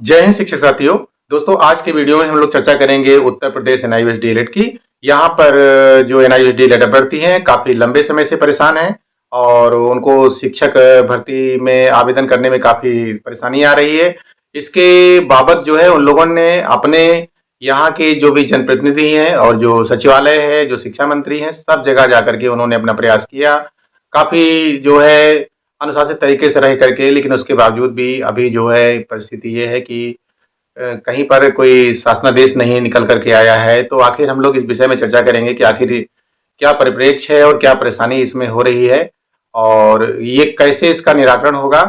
जय हिंद शिक्षक साथियों। दोस्तों, आज के वीडियो में हम लोग चर्चा करेंगे उत्तर प्रदेश एनआईवीएस डीएलएड की। यहाँ पर जो एनआईवीएस डीएलएड अभ्यर्थी हैं काफी लंबे समय से परेशान हैं और उनको शिक्षक भर्ती में आवेदन करने में काफी परेशानी आ रही है। इसके बाबत जो है उन लोगों ने अपने यहाँ के जो भी जनप्रतिनिधि हैं और जो सचिवालय है, जो शिक्षा मंत्री हैं, सब जगह जाकर के उन्होंने अपना प्रयास किया। काफी जो है अनुशासित तरीके से रह करके, लेकिन उसके बावजूद भी अभी जो है परिस्थिति ये है कि कहीं पर कोई शासनादेश नहीं निकल करके आया है। तो आखिर हम लोग इस विषय में चर्चा करेंगे कि आखिर क्या परिप्रेक्ष्य है और क्या परेशानी इसमें हो रही है और ये कैसे इसका निराकरण होगा।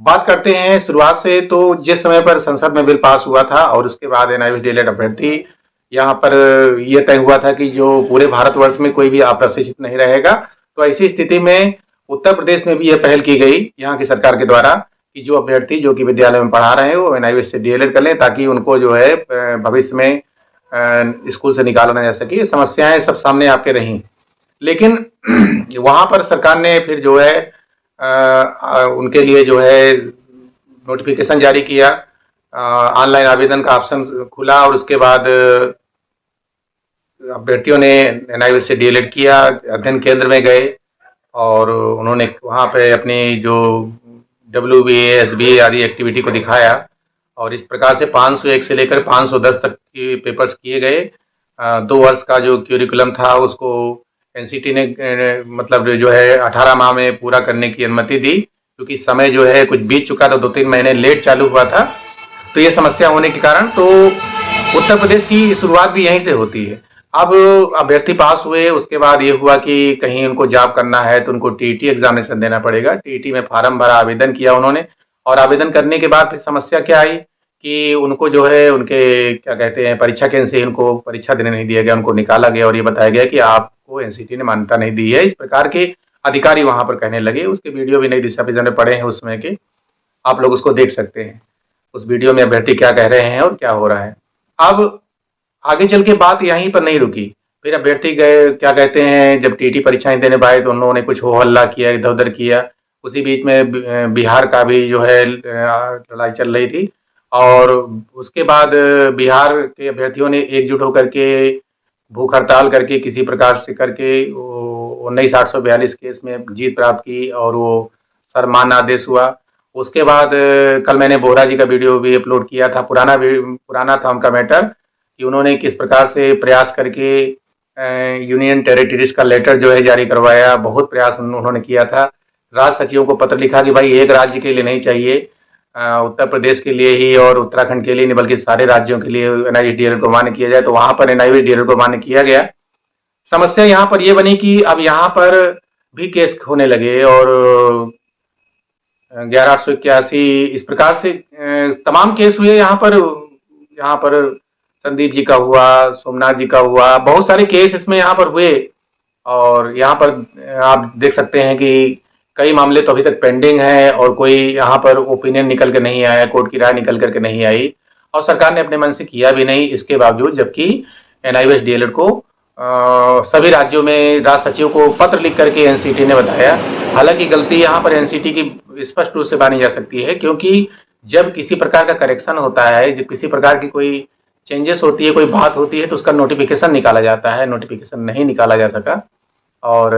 बात करते हैं शुरुआत से। तो जिस समय पर संसद में बिल पास हुआ था और उसके बाद एनआईवीएस डीएलएड अभ्यर्थी यहाँ पर यह तय हुआ था कि जो पूरे भारतवर्ष में कोई भी अप्रशिक्षित नहीं रहेगा, तो ऐसी स्थिति में उत्तर प्रदेश में भी यह पहल की गई यहाँ की सरकार के द्वारा कि जो अभ्यर्थी जो कि विद्यालय में पढ़ा रहे हैं वो एनआईवीएस से डीएलएड कर लें, ताकि उनको जो है भविष्य में स्कूल से निकाला ना जा सके। समस्याएं सब सामने आपके रही, लेकिन वहां पर सरकार ने फिर जो है उनके लिए जो है नोटिफिकेशन जारी किया, ऑनलाइन आवेदन का ऑप्शन खुला और उसके बाद अभ्यर्थियों ने एनआईवीएस से डीएलएड किया, अध्ययन केंद्र में गए और उन्होंने वहाँ पे अपनी जो WBA, SBA आदि एक्टिविटी को दिखाया और इस प्रकार से 501 से लेकर 510 तक के पेपर्स किए गए। 2 वर्ष का जो क्यूरिकुलम था उसको एनसीटी ने मतलब जो है 18 माह में पूरा करने की अनुमति दी, क्योंकि समय जो है कुछ बीत चुका था, 2-3 महीने लेट चालू हुआ था। तो ये समस्या होने के कारण तो उत्तर प्रदेश की शुरुआत भी यहीं से होती है। अब अभ्यर्थी पास हुए, उसके बाद ये हुआ कि कहीं उनको जॉब करना है तो उनको टीईटी एग्जामिनेशन देना पड़ेगा। टीईटी में फार्म भरा, आवेदन किया उन्होंने और आवेदन करने के बाद फिर समस्या क्या आई कि उनको जो है उनके क्या कहते हैं परीक्षा केंद्र से उनको परीक्षा देने नहीं दिया गया, उनको निकाला गया और ये बताया गया कि आपको एनसीटी ने मान्यता नहीं दी है। इस प्रकार के अधिकारी वहां पर कहने लगे। उसके वीडियो भी नई दिशा पे पड़े हैं उसमें के, आप लोग उसको देख सकते हैं। उस वीडियो में अभ्यर्थी क्या कह रहे हैं और क्या हो रहा है। अब आगे चल के बात यहीं पर नहीं रुकी। फिर अभ्यर्थी गए, क्या कहते हैं, जब टीटी परीक्षाएं देने पाए तो उन्होंने कुछ हो हल्ला किया, इधर उधर किया। उसी बीच में बिहार का भी जो है लड़ाई चल रही थी और उसके बाद बिहार के अभ्यर्थियों ने एकजुट होकर के भूख हड़ताल करके किसी प्रकार से करके 19,842 केस में जीत प्राप्त की और वो सम्मान आदेश हुआ। उसके बाद कल मैंने बोहरा जी का वीडियो भी अपलोड किया था, पुराना था उनका मैटर, कि उन्होंने किस प्रकार से प्रयास करके यूनियन टेरिटरीज का लेटर जो है जारी करवाया। बहुत प्रयास उन्होंने किया था, राज्य सचिवों को पत्र लिखा कि भाई एक राज्य के लिए नहीं चाहिए, उत्तर प्रदेश के लिए ही और उत्तराखंड के लिए नहीं बल्कि सारे राज्यों के लिए एनआईवीएस डीएलएड को मान्य किया जाए। तो वहां पर एनआईवीएस डीएलएड को मान्य किया गया। समस्या यहाँ पर यह बनी कि अब यहाँ पर भी केस होने लगे और 11,881 इस प्रकार से तमाम केस हुए। यहाँ पर संदीप जी का हुआ, सोमनाथ जी का हुआ, बहुत सारे केस इसमें यहाँ पर हुए और यहाँ पर आप देख सकते हैं कि कई मामले तो अभी तक पेंडिंग है और कोई यहाँ पर ओपिनियन निकल के नहीं आया, कोर्ट की राय निकल करके नहीं आई और सरकार ने अपने मन से किया भी नहीं इसके बावजूद, जबकि एनआईवीएस डीएलएड को सभी राज्यों में राज्य सचिव को पत्र लिख करके एनसीटी ने बताया। हालांकि गलती यहाँ पर एनसीटी की स्पष्ट रूप से मानी जा सकती है, क्योंकि जब किसी प्रकार का करेक्शन होता है, जब किसी प्रकार की कोई चेंजेस होती है, कोई बात होती है, तो उसका नोटिफिकेशन निकाला जाता है। नोटिफिकेशन नहीं निकाला जा सका और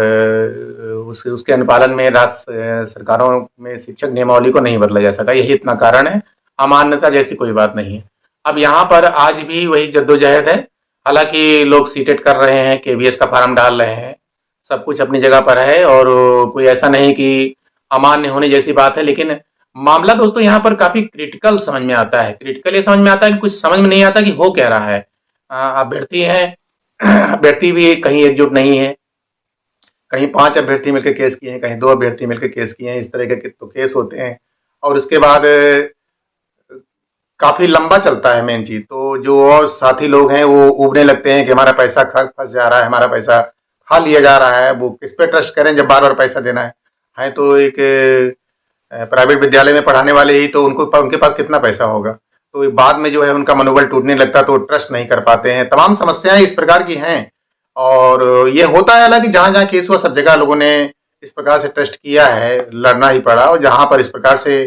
उसके अनुपालन में राज्य सरकारों में शिक्षक नियमावली को नहीं बदला जा सका। यही इतना कारण है, अमान्यता जैसी कोई बात नहीं है। अब यहाँ पर आज भी वही जद्दोजहद है। हालांकि लोग सीटेट कर रहे हैं, केवीएस का फार्म डाल रहे हैं, सब कुछ अपनी जगह पर है और कोई ऐसा नहीं कि अमान्य होने जैसी बात है। लेकिन मामला दोस्तों यहाँ पर काफी क्रिटिकल समझ में आता है। क्रिटिकल ये समझ में आता है कि कुछ समझ में नहीं आता कि हो क्या रहा है। अभ्यर्थी है, अभ्यर्थी भी कहीं एकजुट नहीं है, कहीं 5 अभ्यर्थी मिलकर केस किए हैं, कहीं 2 अभ्यर्थी मिलकर केस किए हैं। इस तरह के तो केस होते हैं और उसके बाद काफी लंबा चलता है। मेन चीज तो जो और साथी लोग हैं वो उबने लगते हैं कि हमारा पैसा फंस जा रहा है, हमारा पैसा खा लिया जा रहा है। वो किस पे ट्रस्ट करें जब बार बार पैसा देना है। तो एक प्राइवेट विद्यालय में पढ़ाने वाले ही तो उनके पास कितना पैसा होगा, तो बाद में जो है उनका मनोबल टूटने लगता, तो ट्रस्ट नहीं कर पाते हैं। तमाम समस्याएं इस प्रकार की हैं और ये होता है। हालांकि जहां जहां केस हुआ सब जगह लोगों ने इस प्रकार से ट्रस्ट किया है, लड़ना ही पड़ा। और जहां पर इस प्रकार से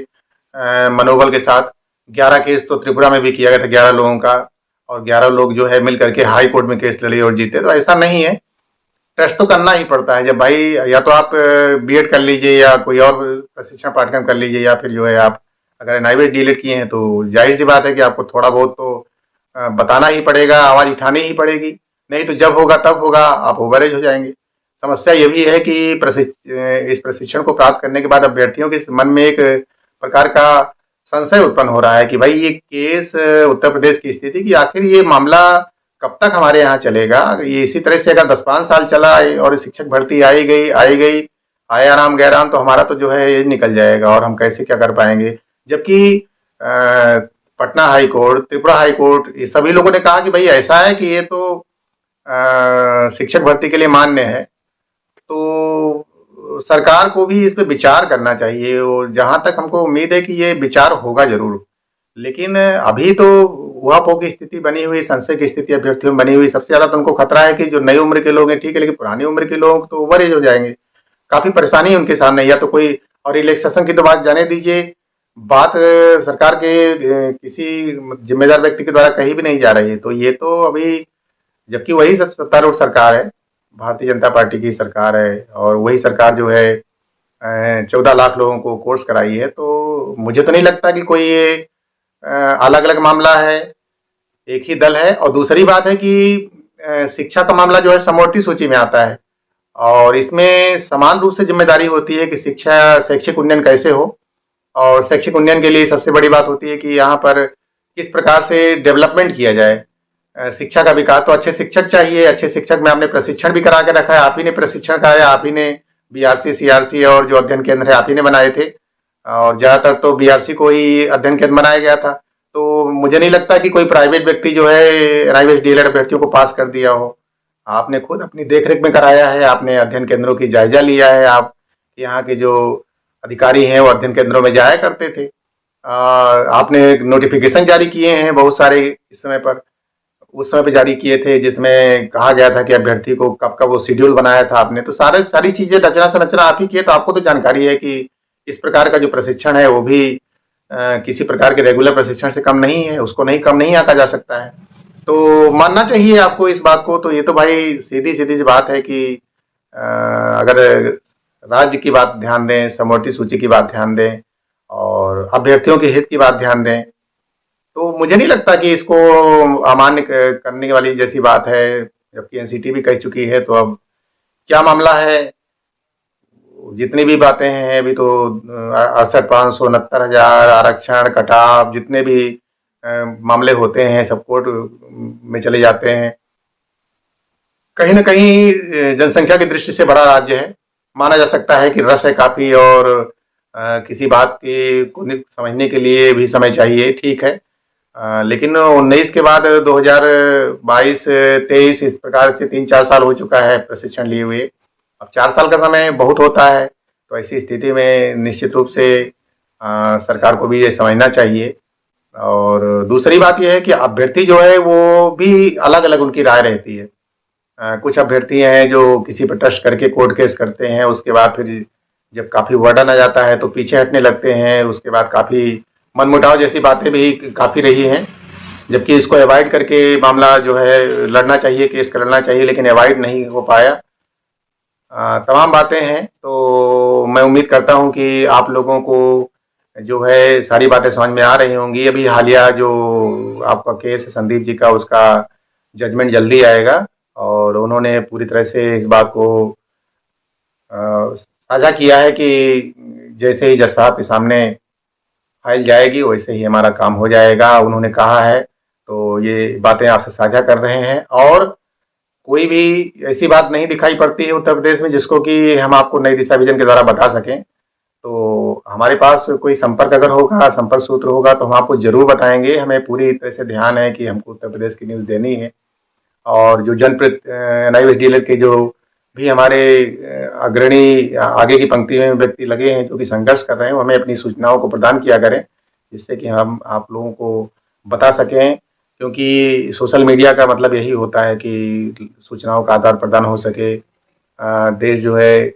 मनोबल के साथ 11 केस तो त्रिपुरा में भी किया गया था 11 लोगों का, और 11 लोग जो है मिल करके हाई कोर्ट में केस लड़े और जीते। तो ऐसा नहीं है, टेस्ट तो करना ही पड़ता है। जब भाई या तो आप बीएड कर लीजिए या कोई और प्रशिक्षण पाठ्यक्रम कर लीजिए, या फिर जो है आप अगर एनआईवीएच डीलेट किए हैं तो जाहिर सी बात है कि आपको थोड़ा बहुत तो बताना ही पड़ेगा, आवाज उठानी ही पड़ेगी, नहीं तो जब होगा तब होगा, आप ओवरेज हो जाएंगे। समस्या ये भी है कि इस प्रशिक्षण को प्राप्त करने के बाद अभ्यर्थियों के मन में एक प्रकार का संशय उत्पन्न हो रहा है कि भाई ये केस उत्तर प्रदेश की स्थिति की आखिर ये मामला कब तक हमारे यहाँ चलेगा। ये इसी तरह से अगर 10-5 साल चला और शिक्षक भर्ती आई गई आया राम गया राम, तो हमारा तो जो है ये निकल जाएगा और हम कैसे क्या कर पाएंगे। जबकि Patna high court, Tripura high court, ये सभी लोगों ने कहा कि भाई ऐसा है कि ये तो शिक्षक भर्ती के लिए मान्य है, तो सरकार को भी इस पे विचार करना चाहिए। और जहां तक हमको उम्मीद है कि ये विचार होगा जरूर, लेकिन अभी तो ऊहापोह की स्थिति बनी हुई, संशय की स्थिति अभ्यर्थियों में बनी हुई। सबसे ज्यादा तो उनको खतरा है कि जो नई उम्र के लोग हैं ठीक है, लेकिन पुरानी उम्र के लोग तो ओवर एज हो जाएंगे, काफी परेशानी है उनके सामने। या तो कोई और रिलैक्सेशन की तो बात जाने दीजिए, बात सरकार के किसी जिम्मेदार व्यक्ति के द्वारा कही भी नहीं जा रही है। तो ये तो अभी, जबकि वही सत्तारूढ़ सरकार है, भारतीय जनता पार्टी की सरकार है, और वही सरकार जो है 14 लाख लोगों को कोर्स कराई है, तो मुझे तो नहीं लगता कि कोई ये अलग अलग मामला है, एक ही दल है। और दूसरी बात है कि शिक्षा का मामला जो है समवर्ती सूची में आता है, और इसमें समान रूप से जिम्मेदारी होती है कि शिक्षा शैक्षिक उन्नयन कैसे हो। और शैक्षिक उन्नयन के लिए सबसे बड़ी बात होती है कि यहाँ पर किस प्रकार से डेवलपमेंट किया जाए, शिक्षा का विकास। तो अच्छे शिक्षक चाहिए, अच्छे शिक्षक में आपने प्रशिक्षण भी करा के रखा है, आप ही ने प्रशिक्षण कराया, आप ही ने बीआरसी सीआरसी और जो अध्ययन केंद्र है आप ही ने बनाए थे, और ज्यादातर तो बीआरसी को ही अध्ययन केंद्र बनाया गया था। तो मुझे नहीं लगता कि कोई प्राइवेट व्यक्ति जो है एनआईवीएच डीएलएड अभ्यर्थियों को पास कर दिया हो। आपने खुद अपनी देखरेख में कराया है, आपने अध्ययन केंद्रों की जायजा लिया है, आप यहाँ के जो अधिकारी हैं वो अध्ययन केंद्रों में जाया करते थे, आपने नोटिफिकेशन जारी किए हैं बहुत सारे इस समय पर, उस समय पे जारी किए थे, जिसमें कहा गया था कि अभ्यर्थी को कब का वो शेड्यूल बनाया था आपने। तो सारी चीजें रचना संरचना आप ही किए, तो आपको तो जानकारी है कि इस प्रकार का जो प्रशिक्षण है वो भी किसी प्रकार के रेगुलर प्रशिक्षण से कम नहीं है, उसको नहीं कम नहीं आंका जा सकता है। तो मानना चाहिए आपको इस बात को। तो ये तो भाई सीधी सीधी सी बात है कि अगर राज्य की बात ध्यान दें, समवर्ती सूची की बात ध्यान दें, और अभ्यर्थियों के हित की बात ध्यान दें, तो मुझे नहीं लगता कि इसको अमान्य करने वाली जैसी बात है। जबकि एनसीटी भी कह चुकी है, तो अब क्या मामला है, जितनी भी बातें हैं अभी तो 68,569,000 आरक्षण कटाव, जितने भी मामले होते हैं सब कोर्ट में चले जाते हैं। कहीं ना कहीं जनसंख्या की दृष्टि से बड़ा राज्य है, माना जा सकता है कि रस है काफी, और किसी बात को समझने के लिए भी समय चाहिए, ठीक है। लेकिन 19 के बाद 2022-23 इस प्रकार से 3-4 साल हो चुका है प्रशिक्षण लिए हुए। अब 4 साल का समय बहुत होता है, तो ऐसी स्थिति में निश्चित रूप से सरकार को भी ये समझना चाहिए। और दूसरी बात यह है कि अभ्यर्थी जो है वो भी अलग अलग उनकी राय रहती है। कुछ अभ्यर्थी हैं जो किसी पर ट्रस्ट करके कोर्ट केस करते हैं, उसके बाद फिर जब काफी वर्डन आ जाता है तो पीछे हटने लगते हैं, उसके बाद काफी मनमुटाव जैसी बातें भी काफी रही हैं। जबकि इसको अवॉइड करके मामला जो है लड़ना चाहिए, केस करना चाहिए, लेकिन अवॉइड नहीं हो पाया। तमाम बातें हैं, तो मैं उम्मीद करता हूं कि आप लोगों को जो है सारी बातें समझ में आ रही होंगी। अभी हालिया जो आपका केस है संदीप जी का, उसका जजमेंट जल्दी आएगा, और उन्होंने पूरी तरह से इस बात को साझा किया है कि जैसे ही जज साहब के सामने फाइल जाएगी वैसे ही हमारा काम हो जाएगा, उन्होंने कहा है। तो ये बातें आपसे साझा कर रहे हैं, और कोई भी ऐसी बात नहीं दिखाई पड़ती है उत्तर प्रदेश में जिसको कि हम आपको नई दिशा विजन के द्वारा बता सकें। तो हमारे पास कोई संपर्क अगर होगा, संपर्क सूत्र होगा, तो हम आपको जरूर बताएंगे। हमें पूरी तरह से ध्यान है कि हमको उत्तर प्रदेश की न्यूज़ देनी है, और जो एनआईवीएच डीलर के जो भी हमारे अग्रणी आगे की पंक्ति में व्यक्ति लगे हैं जो कि संघर्ष कर रहे हैं, वो हमें अपनी सूचनाओं को प्रदान किया करें, जिससे कि हम आप लोगों को बता सकें। क्योंकि सोशल मीडिया का मतलब यही होता है कि सूचनाओं का आदान प्रदान हो सके। देश जो है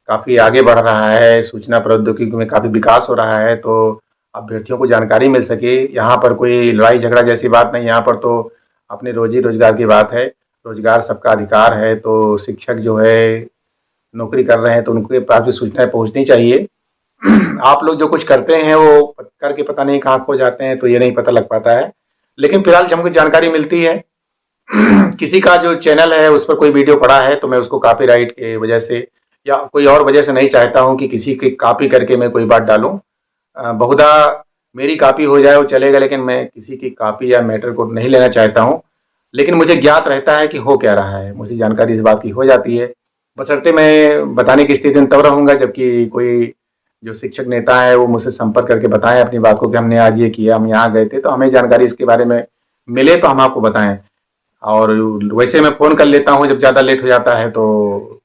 काफ़ी आगे बढ़ रहा है, सूचना प्रौद्योगिकी में काफ़ी विकास हो रहा है, तो अभ्यर्थियों को जानकारी मिल सके। यहाँ पर कोई लड़ाई झगड़ा जैसी बात नहीं, यहाँ पर तो अपने रोजी रोजगार की बात है। रोजगार सबका अधिकार है, तो शिक्षक जो है नौकरी कर रहे हैं तो उनके पास भी सूचनाएं पहुंचनी चाहिए। आप लोग जो कुछ करते हैं वो करके पता नहीं कहाँ खो जाते हैं, तो ये नहीं पता लग पाता है। लेकिन फिलहाल जब हमको जानकारी मिलती है किसी का जो चैनल है उस पर कोई वीडियो पड़ा है, तो मैं उसको कॉपीराइट के वजह से या कोई और वजह से नहीं चाहता हूं कि किसी की कॉपी करके मैं कोई बात डालूं। बहुधा मेरी कॉपी हो जाए वो चलेगा, लेकिन मैं किसी की कॉपी या मैटर को नहीं लेना चाहता हूं। लेकिन मुझे ज्ञात रहता है कि हो क्या रहा है, मुझे जानकारी इस बात की हो जाती है। बशर्ते मैं बताने की स्थिति में तब रहूंगा जबकि कोई जो शिक्षक नेता है वो मुझसे संपर्क करके बताएं अपनी बात को कि हमने आज ये किया, हम यहाँ गए थे, तो हमें जानकारी इसके बारे में मिले तो हम आपको बताएं। और वैसे मैं फ़ोन कर लेता हूँ जब ज़्यादा लेट हो जाता है। तो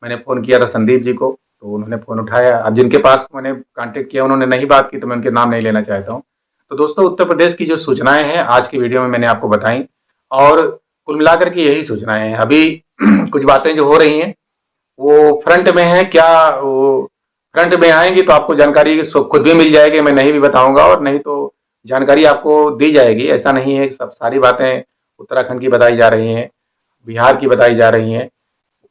मैंने फ़ोन किया था संदीप जी को, तो उन्होंने फ़ोन उठाया। अब जिनके पास मैंने कांटेक्ट किया उन्होंने नहीं बात की, तो मैं उनके नाम नहीं लेना चाहता हूँ। तो दोस्तों, उत्तर प्रदेश की जो सूचनाएं हैं आज की वीडियो में मैंने आपको बताई, और कुल मिलाकर के यही सूचनाएं हैं। अभी कुछ बातें जो हो रही हैं वो फ्रंट में है क्या, वो फ्रंट में आएंगी तो आपको जानकारी खुद भी मिल जाएगी, मैं नहीं भी बताऊंगा, और नहीं तो जानकारी आपको दी जाएगी। ऐसा नहीं है, सब सारी बातें उत्तराखंड की बताई जा रही हैं, बिहार की बताई जा रही हैं,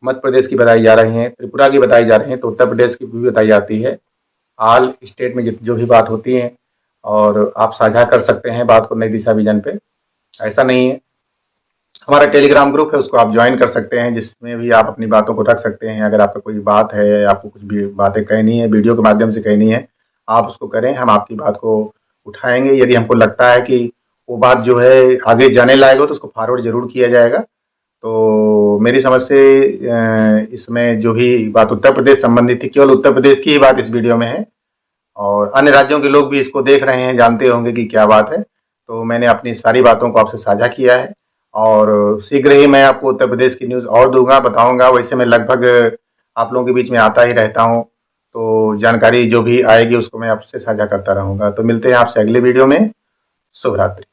मध्य प्रदेश की बताई जा रही हैं, त्रिपुरा की बताई जा रही हैं, तो उत्तर प्रदेश की भी बताई जाती है। ऑल स्टेट में जो भी बात होती है, और आप साझा कर सकते हैं बात को नई दिशा विजन पे। ऐसा नहीं है, हमारा टेलीग्राम ग्रुप है, उसको आप ज्वाइन कर सकते हैं, जिसमें भी आप अपनी बातों को रख सकते हैं। अगर आपका कोई बात है, आपको कुछ भी बातें कहनी है, वीडियो के माध्यम से कहनी है, आप उसको करें, हम आपकी बात को उठाएंगे। यदि हमको लगता है कि वो बात जो है आगे जाने लायक हो तो उसको फॉरवर्ड जरूर किया जाएगा। तो मेरी समझ से इसमें जो भी बात उत्तर प्रदेश संबंधित थी, केवल उत्तर प्रदेश की ही बात इस वीडियो में है, और अन्य राज्यों के लोग भी इसको देख रहे हैं, जानते होंगे कि क्या बात है। तो मैंने अपनी सारी बातों को आपसे साझा किया है, और शीघ्र ही मैं आपको उत्तर प्रदेश की न्यूज़ और दूंगा, बताऊंगा। वैसे मैं लगभग आप लोगों के बीच में आता ही रहता हूं, तो जानकारी जो भी आएगी उसको मैं आपसे साझा करता रहूंगा। तो मिलते हैं आपसे अगले वीडियो में। शुभ रात्रि।